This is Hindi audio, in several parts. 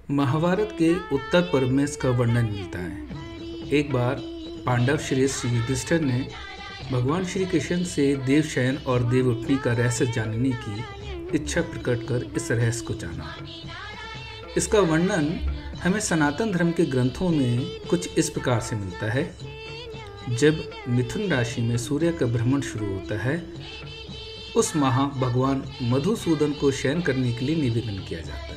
महाभारत के उत्तर पर्व में इसका वर्णन मिलता है। एक बार पांडव श्रेष्ठ श्री युधिष्ठिर ने भगवान श्री कृष्ण से देव शयन और देव उठनी का रहस्य जानने की इच्छा प्रकट कर इस रहस्य को जाना। इसका वर्णन हमें सनातन धर्म के ग्रंथों में कुछ इस प्रकार से मिलता है। जब मिथुन राशि में सूर्य का भ्रमण शुरू होता है, उस माह भगवान मधुसूदन को शयन करने के लिए निवेदन किया जाता है।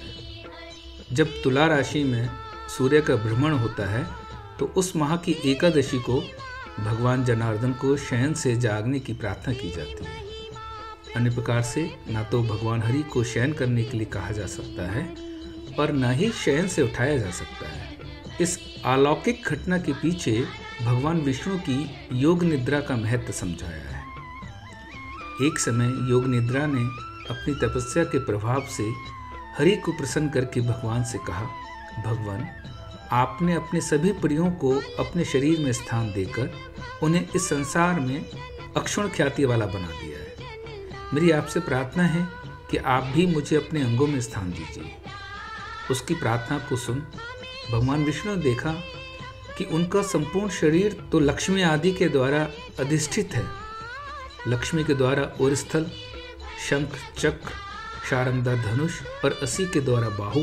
जब तुला राशि में सूर्य का भ्रमण होता है तो उस माह की एकादशी को भगवान जनार्दन को शयन से जागने की प्रार्थना की जाती है। अन्य प्रकार से ना तो भगवान हरि को शयन करने के लिए कहा जा सकता है और न ही शयन से उठाया जा सकता है। इस अलौकिक घटना के पीछे भगवान विष्णु की योग निद्रा का महत्व समझाया है। एक समय योग निद्रा ने अपनी तपस्या के प्रभाव से हरि को प्रसन्न करके भगवान से कहा, भगवान, आपने अपने सभी प्रियों को अपने शरीर में स्थान देकर उन्हें इस संसार में अक्षुण ख्याति वाला बना दिया है। मेरी आपसे प्रार्थना है कि आप भी मुझे अपने अंगों में स्थान दीजिए। उसकी प्रार्थना को सुन भगवान विष्णु ने देखा कि उनका संपूर्ण शरीर तो लक्ष्मी आदि के द्वारा अधिष्ठित है। लक्ष्मी के द्वारा और स्थल, शंख, चक्र, शारंगदा धनुष और असी के द्वारा बाहु,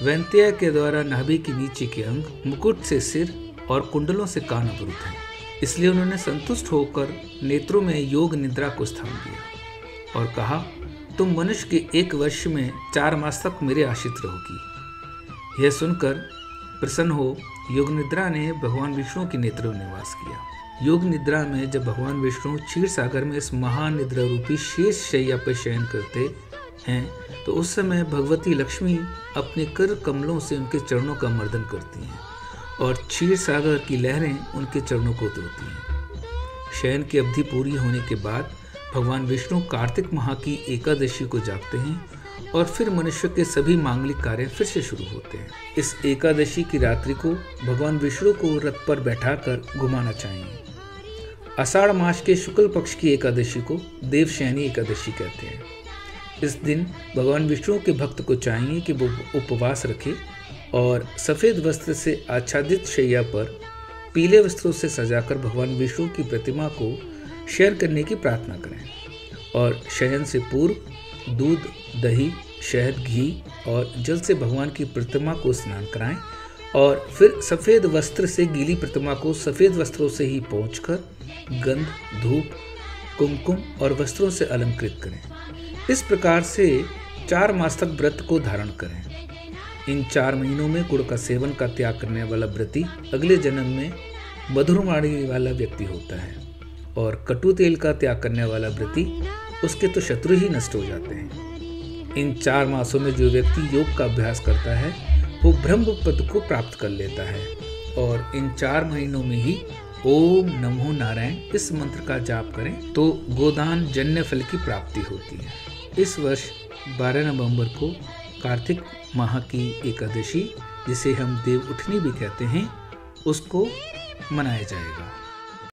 वैंत्या के द्वारा नाभि के नीचे के अंग, मुकुट से सिर और कुंडलों से कान आवृत है। इसलिए उन्होंने संतुष्ट होकर नेत्रों में योग निद्रा को स्थान दिया और कहा, तुम मनुष्य के 1 वर्ष में 4 मास तक मेरे आश्रित रहोगी। यह सुनकर प्रसन्न हो योग निद्रा ने भगवान विष्णु के नेत्रों में निवास किया। योग निद्रा में जब भगवान विष्णु क्षीर सागर में इस महानिद्रा रूपी शेष शैया पर शयन करते हैं तो उस समय भगवती लक्ष्मी अपने कर कमलों से उनके चरणों का मर्दन करती हैं और क्षीर सागर की लहरें उनके चरणों को धोती हैं। शयन की अवधि पूरी होने के बाद भगवान विष्णु कार्तिक माह की एकादशी को जागते हैं और फिर मनुष्य के सभी मांगलिक कार्य फिर से शुरू होते हैं। इस एकादशी की रात्रि को भगवान विष्णु को रथ पर बैठाकर घुमाना चाहिए। आषाढ़ मास के शुक्ल पक्ष की एकादशी को देवशयनी एकादशी कहते हैं। इस दिन भगवान विष्णु के भक्त को चाहिए कि वो उपवास रखे और सफ़ेद वस्त्र से आच्छादित शैया पर पीले वस्त्रों से सजाकर भगवान विष्णु की प्रतिमा को शयन करने की प्रार्थना करें और शयन से पूर्व दूध, दही, शहद, घी और जल से भगवान की प्रतिमा को स्नान कराएं और फिर सफ़ेद वस्त्र से गीली प्रतिमा को सफ़ेद वस्त्रों से ही पोंछकर गंध, धूप, कुमकुम और वस्त्रों से अलंकृत करें। इस प्रकार से 4 मास तक व्रत को धारण करें। इन 4 महीनों में गुड़ का सेवन का त्याग करने वाला व्रती अगले जन्म में मधुरवाणी वाला व्यक्ति होता है और कटु तेल का त्याग करने वाला व्रती उसके तो शत्रु ही नष्ट हो जाते हैं। इन 4 मासों में जो व्यक्ति योग का अभ्यास करता है वो ब्रह्म पद को प्राप्त कर लेता है और इन 4 महीनों में ही ओम नमो नारायण इस मंत्र का जाप करें तो गोदान जन्य फल की प्राप्ति होती है। इस वर्ष 12 नवंबर को कार्तिक माह की एकादशी, जिसे हम देव उठनी भी कहते हैं, उसको मनाया जाएगा।